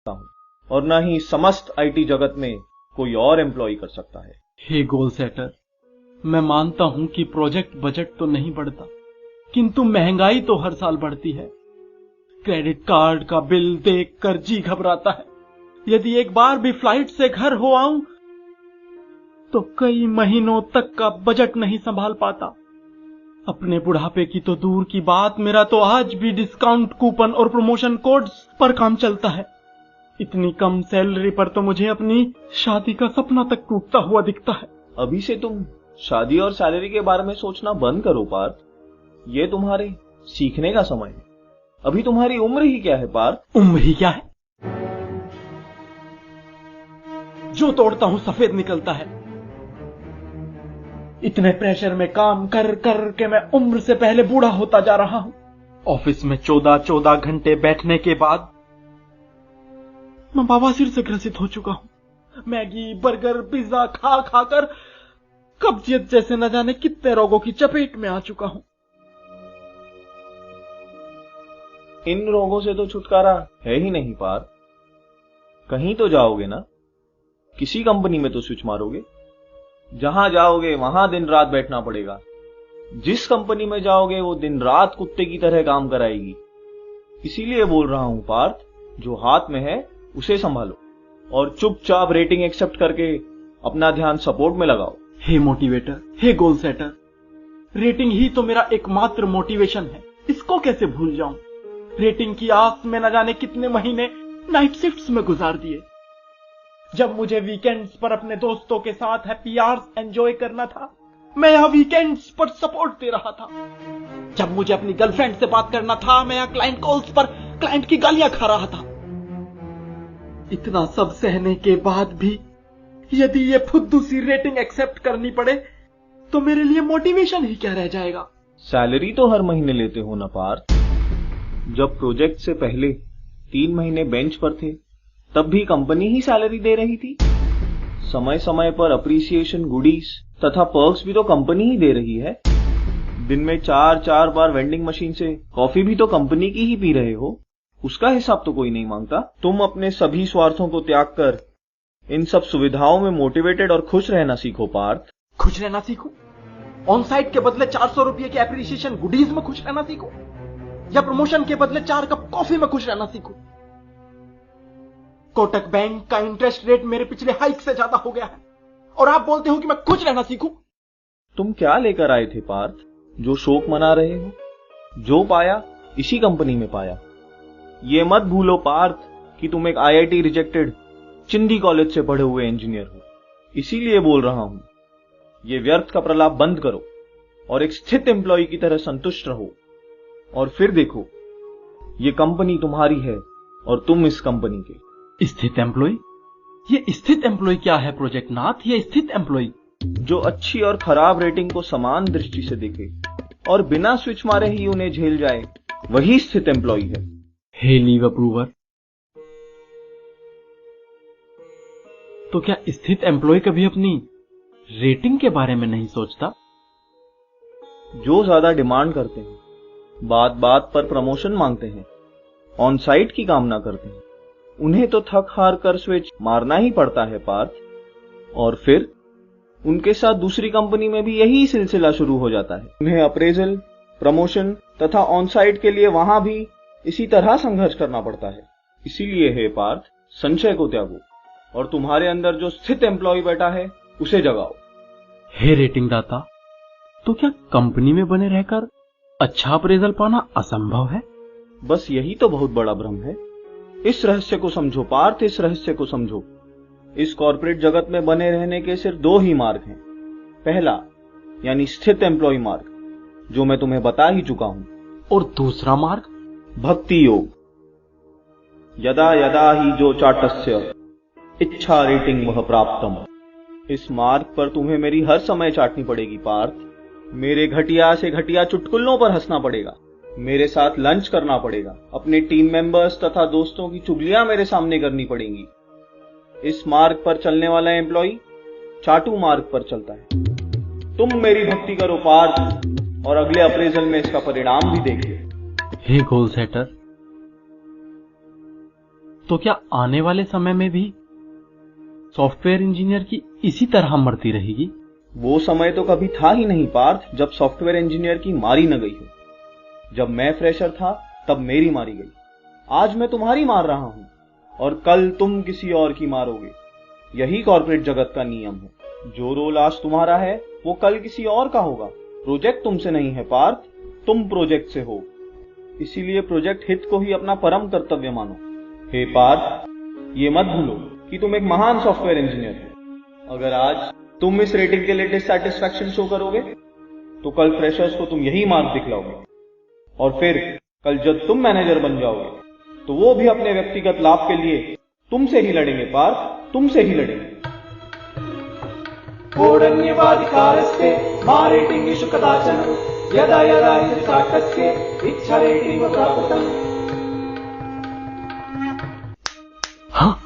सकता हूँ और न ही समस्त आईटी जगत में कोई और एम्प्लॉय कर सकता है। हे गोल सेटर, मैं मानता हूं कि प्रोजेक्ट बजट तो नहीं बढ़ता, किंतु महंगाई तो हर साल बढ़ती है। क्रेडिट कार्ड का बिल देखकर जी घबराता है। यदि एक बार भी फ्लाइट से घर हो आऊं तो कई महीनों तक का बजट नहीं संभाल पाता। अपने बुढ़ापे की तो दूर की बात, मेरा तो आज भी डिस्काउंट कूपन और प्रमोशन कोड्स पर काम चलता है। इतनी कम सैलरी पर तो मुझे अपनी शादी का सपना तक टूटता हुआ दिखता है। अभी से तुम शादी और सैलरी के बारे में सोचना बंद करो पार्थ। ये तुम्हारे सीखने का समय है। अभी तुम्हारी उम्र ही क्या है पार्थ? उम्र ही क्या है? जो तोड़ता हूं सफेद निकलता है। इतने प्रेशर में काम कर कर के मैं उम्र से पहले बूढ़ा होता जा रहा हूं। ऑफिस में 14 घंटे बैठने के बाद मैं बवासीर से ग्रसित हो चुका हूं। मैगी, बर्गर, पिज्जा खा खाकर कब्जियत जैसे न जाने कितने रोगों की चपेट में आ चुका हूं। इन रोगों से तो छुटकारा है ही नहीं पार्थ। कहीं तो जाओगे ना, किसी कंपनी में तो स्विच मारोगे। जहां जाओगे वहां दिन रात बैठना पड़ेगा। जिस कंपनी में जाओगे वो दिन रात कुत्ते की तरह काम कराएगी। इसीलिए बोल रहा हूं पार्थ, जो हाथ में है उसे संभालो और चुपचाप रेटिंग एक्सेप्ट करके अपना ध्यान सपोर्ट में लगाओ। हे मोटिवेटर, हे गोल सेटर, रेटिंग ही तो मेरा एकमात्र मोटिवेशन है। इसको कैसे भूल जाऊं? रेटिंग की आस में न जाने कितने महीने नाइट शिफ्ट्स में गुजार दिए। जब मुझे वीकेंड्स पर अपने दोस्तों के साथ हैप्पी आवर्स एंजॉय करना था, मैं यहां वीकेंड्स पर सपोर्ट दे रहा था। जब मुझे अपनी गर्लफ्रेंड से बात करना था, मैं यहां क्लाइंट कॉल्स पर क्लाइंट की गालियां खा रहा था। इतना सब सहने के बाद भी यदि ये फुद्दू सी रेटिंग एक्सेप्ट करनी पड़े तो मेरे लिए मोटिवेशन ही क्या रह जाएगा? सैलरी तो हर महीने लेते हो ना पार्थ। जब प्रोजेक्ट से पहले 3 महीने बेंच पर थे तब भी कंपनी ही सैलरी दे रही थी। समय समय पर अप्रिसिएशन, गुडीज तथा पर्क्स भी तो कंपनी ही दे रही है। दिन में 4 बार वेंडिंग मशीन से कॉफी भी तो कंपनी की ही पी रहे हो। उसका हिसाब तो कोई नहीं मांगता। तुम अपने सभी स्वार्थों को त्याग कर इन सब सुविधाओं में मोटिवेटेड और खुश रहना सीखो पार्थ। खुश रहना सीखूं? ऑन साइट के बदले 400 रुपए के एप्रिसिएशन गुडीज में खुश रहना सीखूं? या प्रमोशन के बदले 4 कप कॉफी में खुश रहना सीखूं? कोटक बैंक का इंटरेस्ट रेट मेरे पिछले हाइक से ज्यादा हो गया है और आप बोलते हो कि मैं खुश रहना सीखूं? तुम क्या लेकर आए थे पार्थ, जो शोक मना रहे हो? जो पाया इसी कंपनी में पाया। ये मत भूलो पार्थ कि तुम एक आईआईटी रिजेक्टेड चिंदी कॉलेज से पढ़े हुए इंजीनियर हो। इसीलिए बोल रहा हूं, ये व्यर्थ का प्रलाप बंद करो और एक स्थित एम्प्लॉय की तरह संतुष्ट रहो। और फिर देखो, ये कंपनी तुम्हारी है और तुम इस कंपनी के। स्थित एम्प्लॉय? ये स्थित एम्प्लॉय क्या है प्रोजेक्ट नाथ? ये स्थित एम्प्लॉय जो अच्छी और खराब रेटिंग को समान दृष्टि से देखे और बिना स्विच मारे ही उन्हें झेल जाए, वही स्थित एम्प्लॉय है। हे लीव अप्रूवर, तो क्या स्थित एम्प्लॉय कभी अपनी रेटिंग के बारे में नहीं सोचता? जो ज्यादा डिमांड करते हैं, बात बात पर प्रमोशन मांगते हैं, ऑन साइट की कामना करते हैं, उन्हें तो थक हार कर स्विच मारना ही पड़ता है पार्थ। और फिर उनके साथ दूसरी कंपनी में भी यही सिलसिला शुरू हो जाता है। उन्हें अप्रेजल, प्रमोशन तथा ऑन साइट के लिए वहां भी इसी तरह संघर्ष करना पड़ता है। इसीलिए हे पार्थ, संशय को त्यागो और तुम्हारे अंदर जो स्थित एम्प्लॉय बैठा है उसे जगाओ। हे रेटिंग दाता, तो क्या कंपनी में बने रहकर अच्छा अप्रेजल पाना असंभव है? बस यही तो बहुत बड़ा भ्रम है। इस रहस्य को समझो पार्थ, इस रहस्य को समझो। इस कॉर्पोरेट जगत में बने रहने के सिर्फ 2 ही मार्ग हैं। पहला यानी स्थित एम्प्लॉय मार्ग, जो मैं तुम्हें बता ही चुका हूं। और दूसरा मार्ग? भक्ति योग। यदा यदा ही जो चाटस्य इच्छा रेटिंग वह प्राप्तम। इस मार्ग पर तुम्हें मेरी हर समय चाटनी पड़ेगी पार्थ। मेरे घटिया से घटिया चुटकुलों पर हंसना पड़ेगा, मेरे साथ लंच करना पड़ेगा, अपने टीम मेंबर्स तथा दोस्तों की चुगलियां मेरे सामने करनी पड़ेंगी। इस मार्ग पर चलने वाला एम्प्लॉय चाटू मार्ग पर चलता है। तुम मेरी भक्ति करो पार्थ और अगले अप्रेजल में इसका परिणाम भी देखिए। हे गोल सेटर, तो क्या आने वाले समय में भी सॉफ्टवेयर इंजीनियर की इसी तरह मरती रहेगी? वो समय तो कभी था ही नहीं पार्थ जब सॉफ्टवेयर इंजीनियर की मारी न गई हो। जब मैं फ्रेशर था तब मेरी मारी गई, आज मैं तुम्हारी मार रहा हूं और कल तुम किसी और की मारोगे। यही कॉर्पोरेट जगत का नियम है। जो रोल आज तुम्हारा है वो कल किसी और का होगा। प्रोजेक्ट तुमसे नहीं है पार्थ, तुम प्रोजेक्ट से हो। इसीलिए प्रोजेक्ट हित को ही अपना परम कर्तव्य मानो। हे पार्थ, ये मत भूलो कि तुम एक महान सॉफ्टवेयर इंजीनियर हो। अगर आज तुम इस रेटिंग के लिए डिससैटिस्फैक्शन शो करोगे तो कल फ्रेशर्स को तुम यही मार्क दिखलाओगे और फिर कल जब तुम मैनेजर बन जाओगे तो वो भी अपने व्यक्तिगत लाभ के लिए तुमसे ही लड़ेंगे पार्थ, तुमसे ही लड़ेंगे। ओडन्यवाधिकारस्ते मा रेटिंगेषु कदाचन यदा यदा हि साकस्य इच्छा रेटिंग प्राप्तम्। हाँ,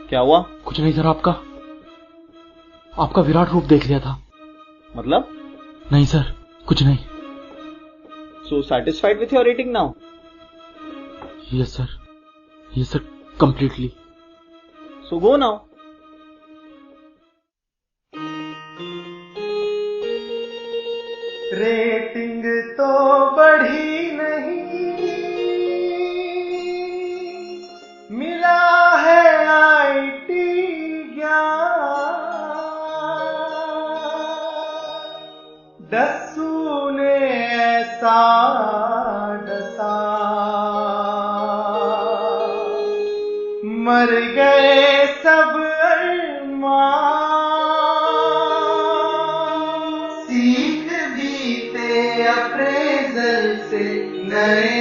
क्या हुआ? कुछ नहीं सर, आपका विराट रूप देख लिया था। मतलब? नहीं सर, कुछ नहीं। So satisfied with your rating now? Yes sir, completely. So go now. Rating तो बढ़ी नहीं, मिला है आईटी ज्ञान। दस्सू ने ऐसा डसा, मर गए सब अरमान। सीख बीते अप्रेजल से नए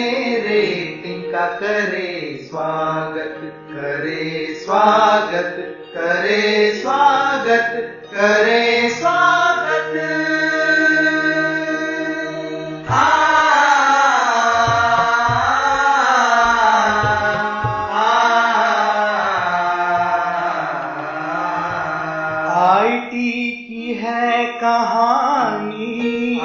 रेटिंग का करे स्वागत, करे स्वागत, करे स्वागत, करे स्वागत। आईटी की है कहानी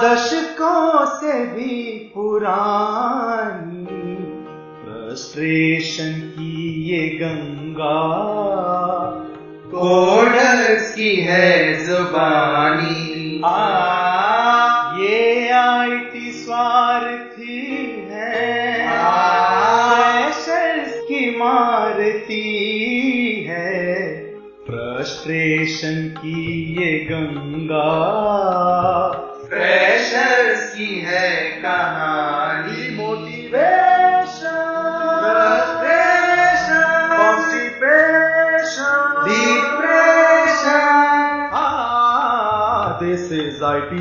दशकों से भी पुरानी। फ्रस्ट्रेशन की ये गंगा कोडर्स की है जुबानी। ये आईटी स्वार्थी है, फ्रेशर्स की मारती है। फ्रस्ट्रेशन की ये गंगा फ्रेशर्स की है कहानी। Motivation, frustration, constipation, depression. This is IT